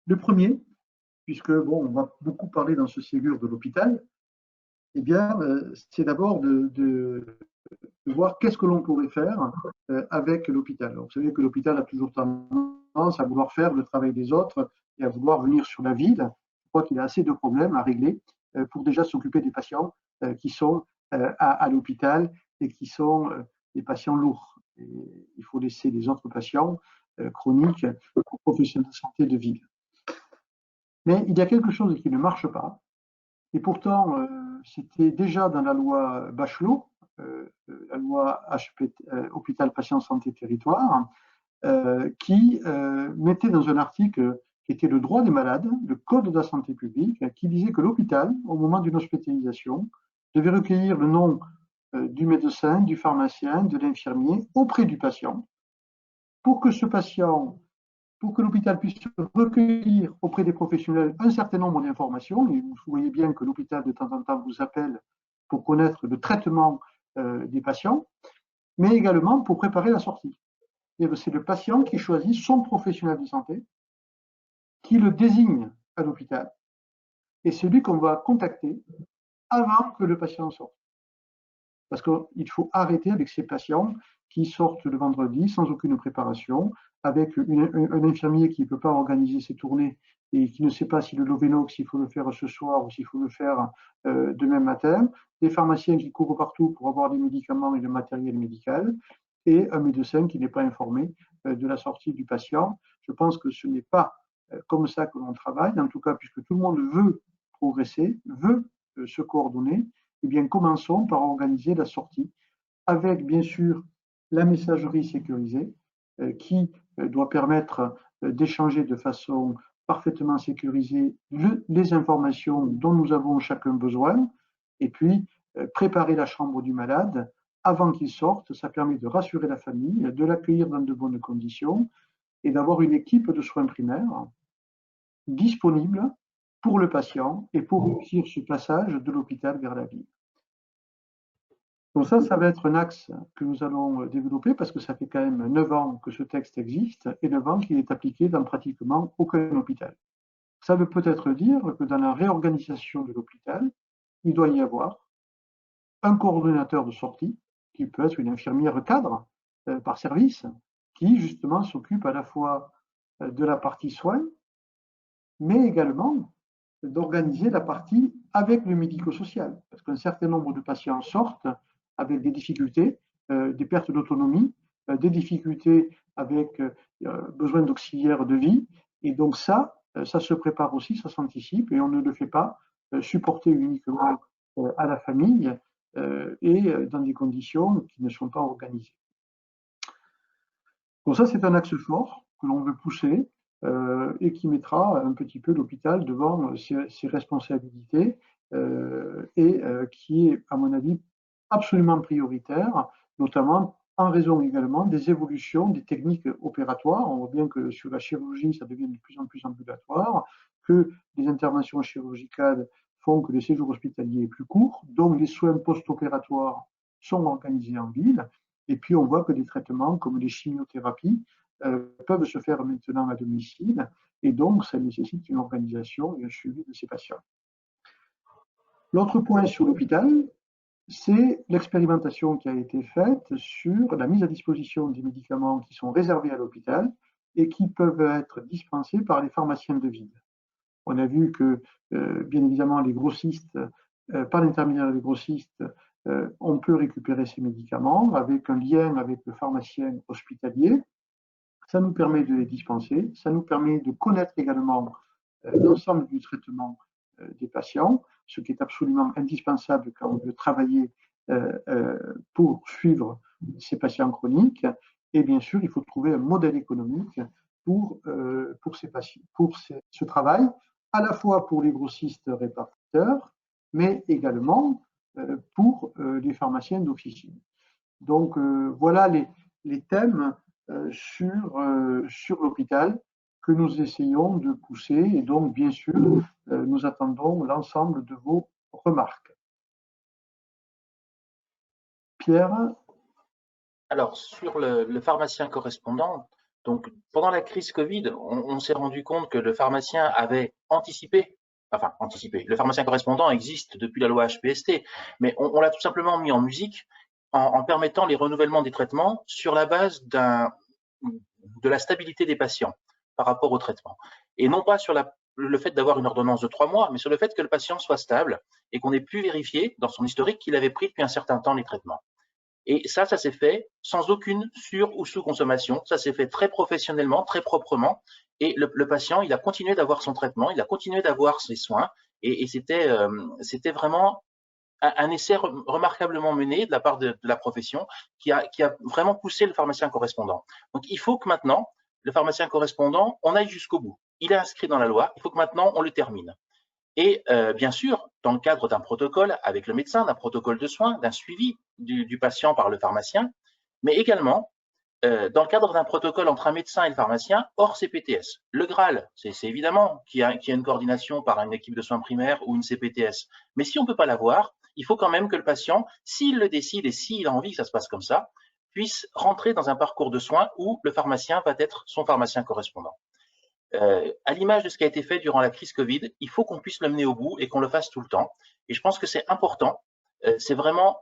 Le premier, puisque bon, on va beaucoup parler dans ce Ségur de l'hôpital, eh bien, c'est d'abord de voir qu'est-ce que l'on pourrait faire avec l'hôpital. Vous savez que l'hôpital a toujours tendance à vouloir faire le travail des autres et à vouloir venir sur la ville. Je crois qu'il y a assez de problèmes à régler pour déjà s'occuper des patients qui sont à l'hôpital et qui sont des patients lourds. Et il faut laisser les autres patients chroniques aux professionnels de santé de ville. Mais il y a quelque chose qui ne marche pas, et pourtant, c'était déjà dans la loi Bachelot, la loi Hôpital Patient Santé Territoire, qui mettait dans un article qui était le droit des malades, le code de la santé publique, qui disait que l'hôpital, au moment d'une hospitalisation, devait recueillir le nom du médecin, du pharmacien, de l'infirmier auprès du patient, pour que ce patient, pour que l'hôpital puisse recueillir auprès des professionnels un certain nombre d'informations. Et vous voyez bien que l'hôpital, de temps en temps, vous appelle pour connaître le traitement des patients, mais également pour préparer la sortie. C'est le patient qui choisit son professionnel de santé, qui le désigne à l'hôpital, et celui qu'on va contacter avant que le patient sorte. Parce qu'il faut arrêter avec ces patients qui sortent le vendredi sans aucune préparation, avec un infirmier qui ne peut pas organiser ses tournées et qui ne sait pas si le Lovenox, s'il faut le faire ce soir ou s'il faut le faire demain matin, des pharmaciens qui courent partout pour avoir des médicaments et le matériel médical, et un médecin qui n'est pas informé de la sortie du patient. Je pense que ce n'est pas comme ça que l'on travaille, en tout cas puisque tout le monde veut progresser, veut se coordonner. Eh bien, commençons par organiser la sortie avec, bien sûr, la messagerie sécurisée qui doit permettre d'échanger de façon parfaitement sécurisée les informations dont nous avons chacun besoin, et puis préparer la chambre du malade avant qu'il sorte. Ça permet de rassurer la famille, de l'accueillir dans de bonnes conditions et d'avoir une équipe de soins primaires disponible pour le patient et pour réussir ce passage de l'hôpital vers la ville. Donc ça va être un axe que nous allons développer parce que ça fait quand même 9 ans que ce texte existe et 9 ans qu'il est appliqué dans pratiquement aucun hôpital. Ça veut peut-être dire que dans la réorganisation de l'hôpital, il doit y avoir un coordonnateur de sortie, qui peut être une infirmière cadre par service, qui justement s'occupe à la fois de la partie soins, mais également d'organiser la partie avec le médico-social. Parce qu'un certain nombre de patients sortent avec des difficultés, des pertes d'autonomie, des difficultés avec besoin d'auxiliaires de vie. Et donc ça se prépare aussi, ça s'anticipe et on ne le fait pas supporter uniquement à la famille et dans des conditions qui ne sont pas organisées. Donc ça, c'est un axe fort que l'on veut pousser et qui mettra un petit peu l'hôpital devant ses responsabilités et qui est, à mon avis, absolument prioritaire, notamment en raison également des évolutions des techniques opératoires. On voit bien que sur la chirurgie, ça devient de plus en plus ambulatoire, que les interventions chirurgicales font que le séjour hospitalier est plus court, donc les soins post-opératoires sont organisés en ville. Et puis, on voit que des traitements comme les chimiothérapies peuvent se faire maintenant à domicile. Et donc, ça nécessite une organisation et un suivi de ces patients. L'autre point sur l'hôpital, c'est l'expérimentation qui a été faite sur la mise à disposition des médicaments qui sont réservés à l'hôpital et qui peuvent être dispensés par les pharmaciens de ville. On a vu que, bien évidemment, les grossistes, par l'intermédiaire des grossistes, on peut récupérer ces médicaments avec un lien avec le pharmacien hospitalier. Ça nous permet de les dispenser, ça nous permet de connaître également l'ensemble du traitement des patients, ce qui est absolument indispensable quand on veut travailler pour suivre ces patients chroniques. Et bien sûr, il faut trouver un modèle économique pour ce travail, à la fois pour les grossistes répartiteurs, mais également pour les pharmaciens d'officine. Donc voilà les thèmes sur l'hôpital que nous essayons de pousser et donc bien sûr nous attendons l'ensemble de vos remarques. Pierre? Alors, sur le pharmacien correspondant, Donc, pendant la crise Covid, on s'est rendu compte que le pharmacien avait anticipé, enfin anticipé, le pharmacien correspondant existe depuis la loi HPST, mais on l'a tout simplement mis en musique en permettant les renouvellements des traitements sur la base de la stabilité des patients par rapport au traitement. Et non pas sur le fait d'avoir une ordonnance de 3 mois, mais sur le fait que le patient soit stable et qu'on ait pu vérifier dans son historique qu'il avait pris depuis un certain temps les traitements. Et ça s'est fait sans aucune sur- ou sous-consommation. Ça s'est fait très professionnellement, très proprement. Et le patient, il a continué d'avoir son traitement, il a continué d'avoir ses soins. Et c'était vraiment un essai remarquablement mené de la part de la profession qui a vraiment poussé le pharmacien correspondant. Donc il faut que maintenant, le pharmacien correspondant, on aille jusqu'au bout. Il est inscrit dans la loi, il faut que maintenant on le termine. Et bien sûr, dans le cadre d'un protocole avec le médecin, d'un protocole de soins, d'un suivi du patient par le pharmacien, mais également dans le cadre d'un protocole entre un médecin et le pharmacien hors CPTS. Le Graal, c'est évidemment qu'il y a une coordination par une équipe de soins primaires ou une CPTS. Mais si on ne peut pas l'avoir, il faut quand même que le patient, s'il le décide et s'il a envie que ça se passe comme ça, puisse rentrer dans un parcours de soins où le pharmacien va être son pharmacien correspondant. À l'image de ce qui a été fait durant la crise Covid, il faut qu'on puisse le mener au bout et qu'on le fasse tout le temps. Et je pense que c'est important. C'est vraiment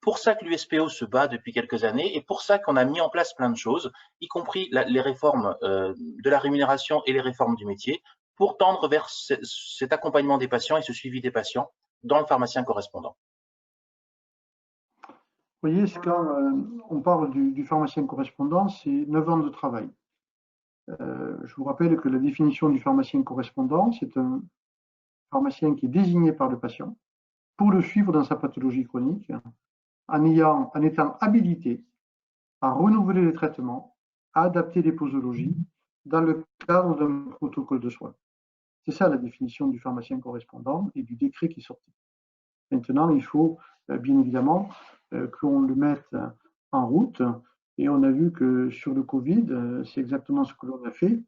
pour ça que l'USPO se bat depuis quelques années et pour ça qu'on a mis en place plein de choses, y compris les réformes de la rémunération et les réformes du métier, pour tendre vers cet accompagnement des patients et ce suivi des patients dans le pharmacien correspondant. Vous voyez, quand on parle du pharmacien correspondant, c'est 9 ans de travail. Je vous rappelle que la définition du pharmacien correspondant, c'est un pharmacien qui est désigné par le patient pour le suivre dans sa pathologie chronique, en étant habilité à renouveler les traitements, à adapter les posologies dans le cadre d'un protocole de soins. C'est ça la définition du pharmacien correspondant et du décret qui est sorti. Maintenant, il faut bien évidemment qu'on le mette en route. Et on a vu que sur le Covid, c'est exactement ce que l'on a fait,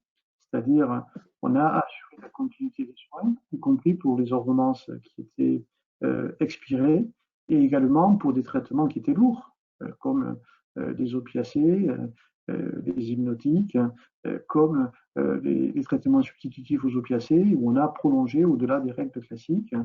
c'est-à-dire on a assuré la continuité des soins, y compris pour les ordonnances qui étaient expirées, et également pour des traitements qui étaient lourds, comme les opiacés, les hypnotiques, comme les traitements substitutifs aux opiacés, où on a prolongé au-delà des règles classiques.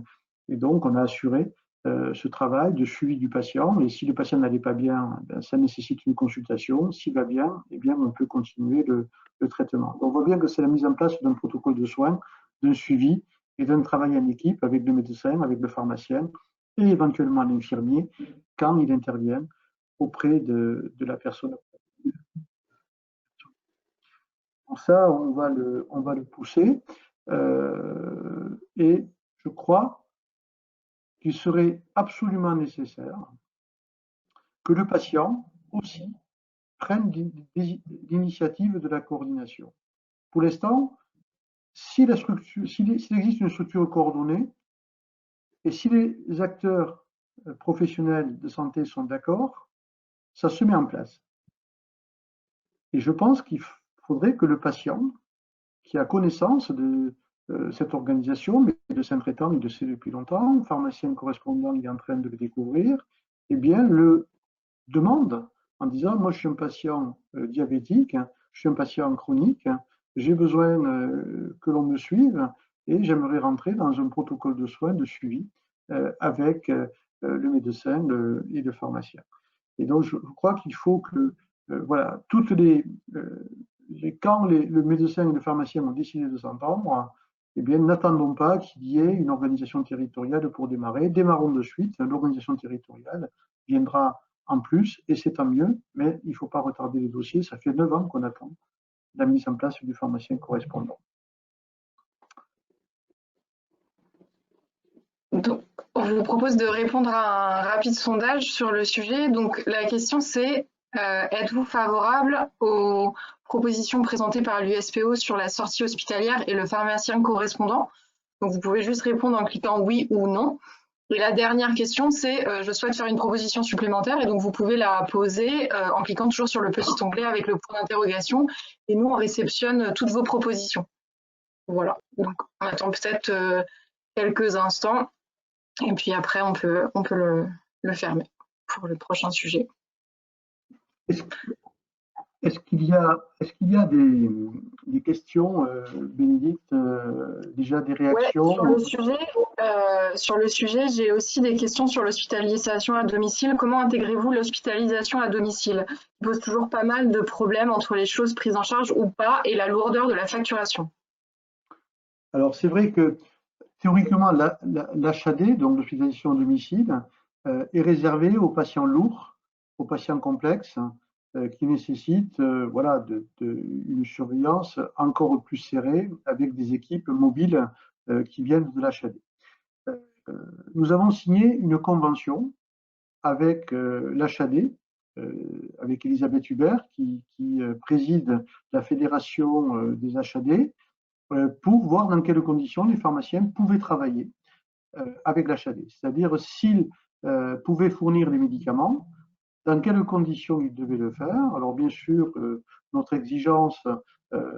Et donc, on a assuré ce travail de suivi du patient. Et si le patient n'allait pas bien, ben, ça nécessite une consultation. S'il va bien, eh bien, on peut continuer le traitement. Donc, on voit bien que c'est la mise en place d'un protocole de soins, d'un suivi et d'un travail en équipe avec le médecin, avec le pharmacien et éventuellement l'infirmier quand il intervient auprès de la personne. Pour ça, on va le pousser. Et je crois qu'il serait absolument nécessaire que le patient aussi prenne l'initiative de la coordination. Pour l'instant, s'il existe une structure coordonnée et si les acteurs professionnels de santé sont d'accord, ça se met en place. Et je pense qu'il faudrait que le patient, qui a connaissance de cette organisation, mais de Saint-Trétan, il le sait depuis longtemps, le pharmacien correspondant il est en train de le découvrir, eh bien, le demande en disant, moi je suis un patient diabétique, je suis un patient chronique, j'ai besoin que l'on me suive et j'aimerais rentrer dans un protocole de soins, de suivi avec le médecin et le pharmacien. Et donc je crois qu'il faut que, voilà, quand le médecin et le pharmacien ont décidé de s'entendre, eh bien, n'attendons pas qu'il y ait une organisation territoriale pour démarrer. Démarrons de suite. L'organisation territoriale viendra en plus, et c'est tant mieux, mais il ne faut pas retarder les dossiers. Ça fait 9 ans qu'on attend la mise en place du pharmacien correspondant. Donc, je vous propose de répondre à un rapide sondage sur le sujet. Donc, la question c'est êtes-vous favorable aux propositions présentées par l'USPO sur la sortie hospitalière et le pharmacien correspondant? Donc, vous pouvez juste répondre en cliquant oui ou non. Et la dernière question, c'est je souhaite faire une proposition supplémentaire et donc vous pouvez la poser en cliquant toujours sur le petit onglet avec le point d'interrogation et nous on réceptionne toutes vos propositions. Voilà, donc on attend peut-être quelques instants et puis après on peut le fermer pour le prochain sujet. est-ce qu'il y a des questions, Bénédicte, déjà des Ouais, réactions? sur le sujet, j'ai aussi des questions sur l'hospitalisation à domicile. Comment intégrez-vous l'hospitalisation à domicile? Il pose toujours pas mal de problèmes entre les choses prises en charge ou pas et la lourdeur de la facturation. Alors, c'est vrai que théoriquement, l'HAD, donc l'hospitalisation à domicile, est réservée aux patients lourds, aux patients complexes, qui nécessitent voilà, une surveillance encore plus serrée avec des équipes mobiles qui viennent de l'HAD. Nous avons signé une convention avec l'HAD, avec Elisabeth Hubert, qui préside la fédération des HAD, pour voir dans quelles conditions les pharmaciens pouvaient travailler avec l'HAD. C'est-à-dire s'ils pouvaient fournir les médicaments, dans quelles conditions ils devaient le faire. Alors bien sûr, notre exigence,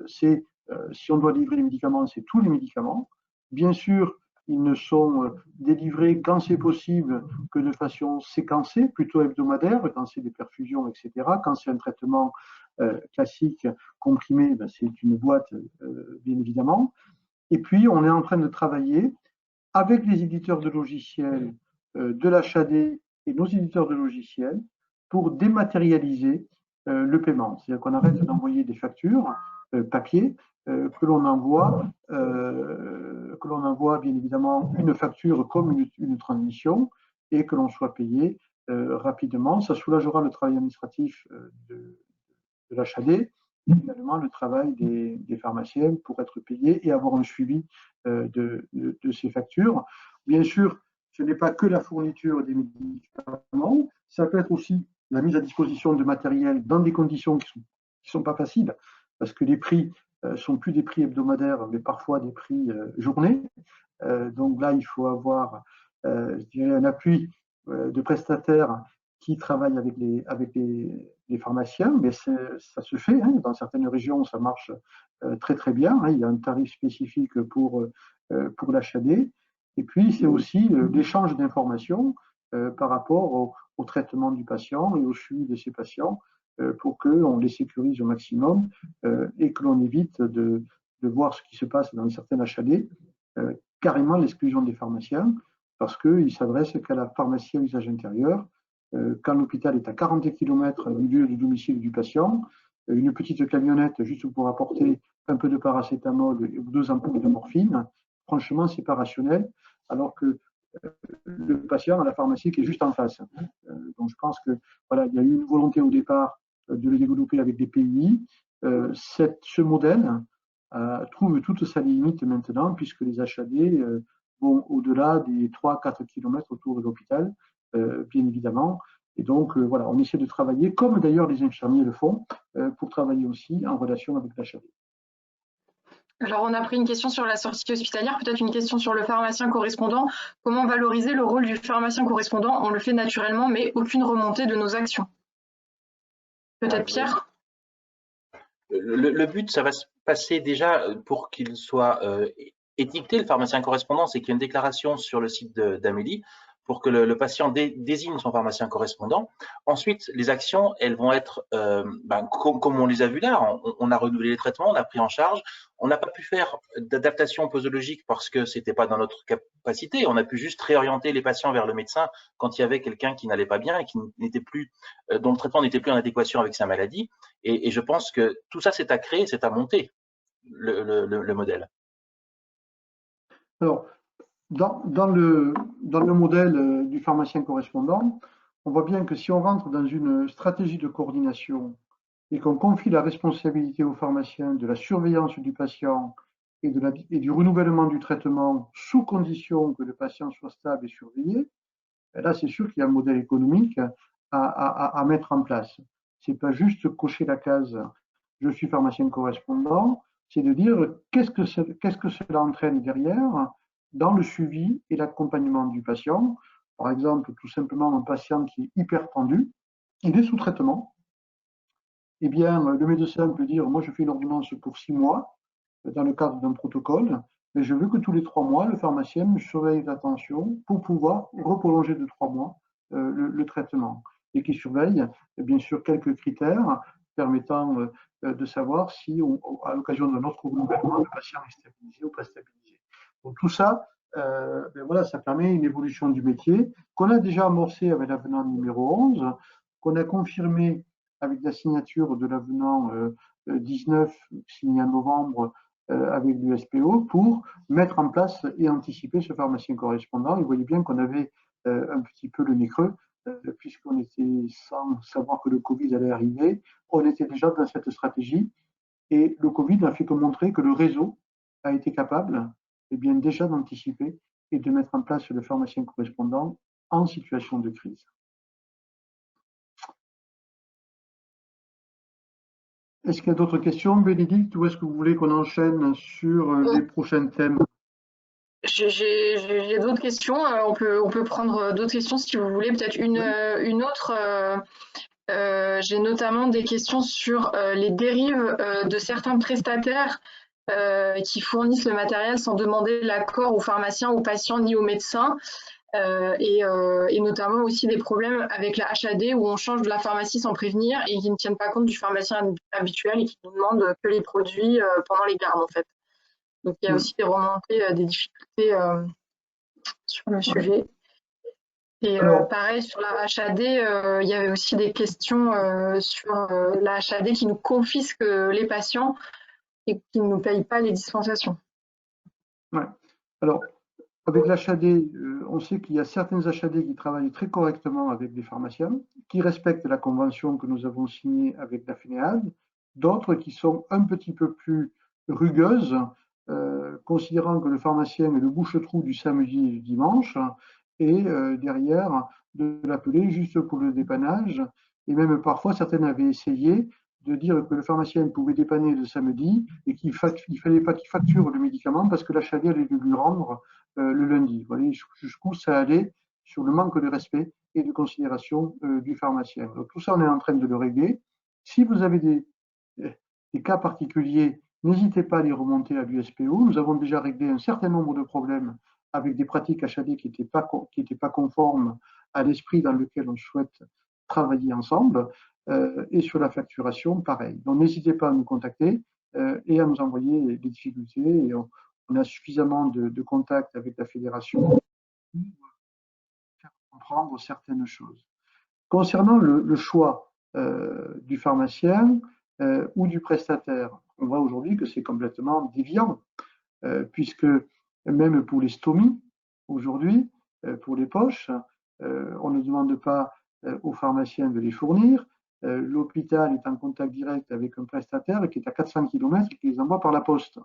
c'est si on doit livrer les médicaments, c'est tous les médicaments. Bien sûr, ils ne sont délivrés quand c'est possible que de façon séquencée, plutôt hebdomadaire, quand c'est des perfusions, etc. Quand c'est un traitement classique comprimé, ben, c'est une boîte, bien évidemment. Et puis, on est en train de travailler avec les éditeurs de logiciels de l'HAD et nos éditeurs de logiciels pour dématérialiser le paiement. C'est-à-dire qu'on arrête d'envoyer des factures papier, que l'on envoie bien évidemment une facture comme une transmission et que l'on soit payé rapidement. Ça soulagera le travail administratif de l'HAD et également le travail des pharmaciens pour être payés et avoir un suivi de ces factures. Bien sûr, ce n'est pas que la fourniture des médicaments, ça peut être aussi la mise à disposition de matériel dans des conditions qui sont pas faciles, parce que les prix sont plus des prix hebdomadaires, mais parfois des prix journée. Donc là, il faut avoir, je dirais, un appui de prestataires qui travaillent avec les pharmaciens, mais ça se fait. Hein. Dans certaines régions, ça marche très très bien. Hein. Il y a un tarif spécifique pour l'HAD. Et puis, c'est aussi l'échange d'informations par rapport au traitement du patient et au suivi de ces patients pour qu'on les sécurise au maximum et que l'on évite de voir ce qui se passe dans certaines HAD, carrément l'exclusion des pharmaciens, parce qu'ils ne s'adressent qu'à la pharmacie à usage intérieur. Quand l'hôpital est à 40 km du lieu de domicile du patient, une petite camionnette juste pour apporter un peu de paracétamol ou 2 ampoules de morphine, franchement, ce n'est pas rationnel, alors que le patient a la pharmacie qui est juste en face. Donc je pense que voilà, il y a eu une volonté au départ de le développer avec des PUI. Ce modèle trouve toute sa limite maintenant, puisque les HAD vont au-delà des 3-4 km autour de l'hôpital, bien évidemment. Et donc, voilà, on essaie de travailler, comme d'ailleurs les infirmiers le font, pour travailler aussi en relation avec l'HAD. Alors, on a pris une question sur la sortie hospitalière, peut-être une question sur le pharmacien correspondant. Comment valoriser le rôle du pharmacien correspondant? On le fait naturellement, mais aucune remontée de nos actions. Peut-être Pierre? Le but, ça va se passer déjà pour qu'il soit étiqueté, le pharmacien correspondant, c'est qu'il y a une déclaration sur le site d'Amélie pour que le patient désigne son pharmacien correspondant. Ensuite, les actions, elles vont être, comme on les a vues là, on a renouvelé les traitements, on a pris en charge. On n'a pas pu faire d'adaptation posologique parce que c'était pas dans notre capacité. On a pu juste réorienter les patients vers le médecin quand il y avait quelqu'un qui n'allait pas bien et qui n'était plus, dont le traitement n'était plus en adéquation avec sa maladie. Et je pense que tout ça, c'est à créer, c'est à monter le modèle. Alors, dans le modèle du pharmacien correspondant, on voit bien que si on rentre dans une stratégie de coordination et qu'on confie la responsabilité au pharmacien de la surveillance du patient et du renouvellement du traitement sous condition que le patient soit stable et surveillé, là, c'est sûr qu'il y a un modèle économique à mettre en place. Ce n'est pas juste cocher la case « je suis pharmacien correspondant », c'est de dire qu'est-ce que cela entraîne derrière dans le suivi et l'accompagnement du patient. Par exemple, tout simplement un patient qui est hyper tendu, il est sous traitement. Eh bien, le médecin peut dire, moi je fais une ordonnance pour 6 mois dans le cadre d'un protocole, mais je veux que tous les 3 mois, le pharmacien me surveille l'attention pour pouvoir reprolonger de 3 mois le traitement et qui surveille bien sûr quelques critères permettant de savoir si, à l'occasion de notre renouvellement, le patient est stabilisé ou pas stabilisé. Donc tout ça, ben voilà, ça permet une évolution du métier qu'on a déjà amorcé avec l'avenant numéro 11, qu'on a confirmé avec la signature de l'avenant 19 signé en novembre avec l'USPO pour mettre en place et anticiper ce pharmacien correspondant. Et vous voyez bien qu'on avait un petit peu le nez creux, puisqu'on était sans savoir que le Covid allait arriver, on était déjà dans cette stratégie. Et le Covid n'a fait que montrer que le réseau a été capable bien, déjà d'anticiper et de mettre en place le pharmacien correspondant en situation de crise. Est-ce qu'il y a d'autres questions, Bénédicte, ou est-ce que vous voulez qu'on enchaîne sur les prochains thèmes? J'ai d'autres questions. On peut prendre d'autres questions si vous voulez. Peut-être une autre. J'ai notamment des questions sur les dérives de certains prestataires qui fournissent le matériel sans demander l'accord aux pharmaciens, aux patients ni aux médecins. Et notamment aussi des problèmes avec la HAD où on change de la pharmacie sans prévenir et qui ne tiennent pas compte du pharmacien habituel et qui nous demandent que les produits pendant les gardes en fait. Donc il y a aussi des remontées, des difficultés sur le sujet. Et pareil sur la HAD, il y avait aussi des questions sur la HAD qui nous confisque les patients et qui ne nous payent pas les dispensations. Ouais. Alors, avec l'HAD, on sait qu'il y a certains HAD qui travaillent très correctement avec des pharmaciens, qui respectent la convention que nous avons signée avec la FNEAD, d'autres qui sont un petit peu plus rugueuses, considérant que le pharmacien est le bouche-trou du samedi et du dimanche, et derrière, de l'appeler juste pour le dépannage. Et même parfois, certaines avaient essayé de dire que le pharmacien pouvait dépanner le samedi et qu'il ne fallait pas qu'il facture le médicament parce que l'HAD allait le lui rendre le lundi. Vous voyez, jusqu'où ça allait sur le manque de respect et de considération du pharmacien. Donc tout ça, on est en train de le régler. Si vous avez des cas particuliers, n'hésitez pas à les remonter à l'USPO. Nous avons déjà réglé un certain nombre de problèmes avec des pratiques HAD qui n'étaient pas conformes à l'esprit dans lequel on souhaite travailler ensemble. Et sur la facturation, pareil. Donc n'hésitez pas à nous contacter et à nous envoyer les difficultés. Et on a suffisamment de contacts avec la fédération pour faire comprendre certaines choses. Concernant le choix du pharmacien ou du prestataire, on voit aujourd'hui que c'est complètement déviant, puisque même pour les stomies, aujourd'hui, pour les poches, on ne demande pas aux pharmaciens de les fournir. L'hôpital est en contact direct avec un prestataire qui est à 400 km et qui les envoie par la poste.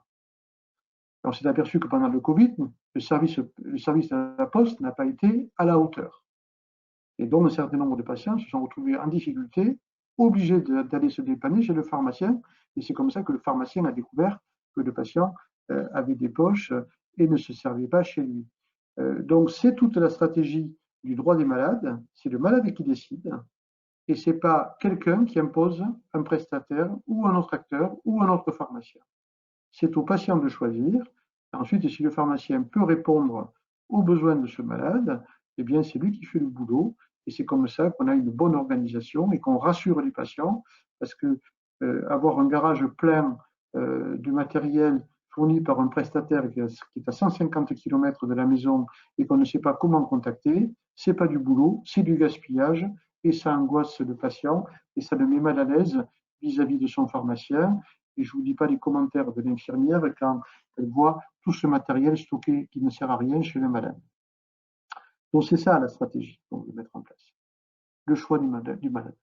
On s'est aperçu que pendant le Covid, le service de la poste n'a pas été à la hauteur. Et donc, un certain nombre de patients se sont retrouvés en difficulté, obligés d'aller se dépanner chez le pharmacien. Et c'est comme ça que le pharmacien a découvert que le patient avait des poches et ne se servait pas chez lui. Donc, c'est toute la stratégie du droit des malades. C'est le malade qui décide. Et ce n'est pas quelqu'un qui impose un prestataire ou un autre acteur ou un autre pharmacien. C'est au patient de choisir. Ensuite, si le pharmacien peut répondre aux besoins de ce malade, eh bien, c'est lui qui fait le boulot. Et c'est comme ça qu'on a une bonne organisation et qu'on rassure les patients, parce que avoir un garage plein de matériel fourni par un prestataire qui est à 150 km de la maison et qu'on ne sait pas comment contacter, c'est pas du boulot, c'est du gaspillage et ça angoisse le patient et ça le met mal à l'aise vis-à-vis de son pharmacien. Et je ne vous dis pas les commentaires de l'infirmière quand elle voit tout ce matériel stocké qui ne sert à rien chez le malade. Donc c'est ça la stratégie qu'on veut mettre en place, le choix du malade.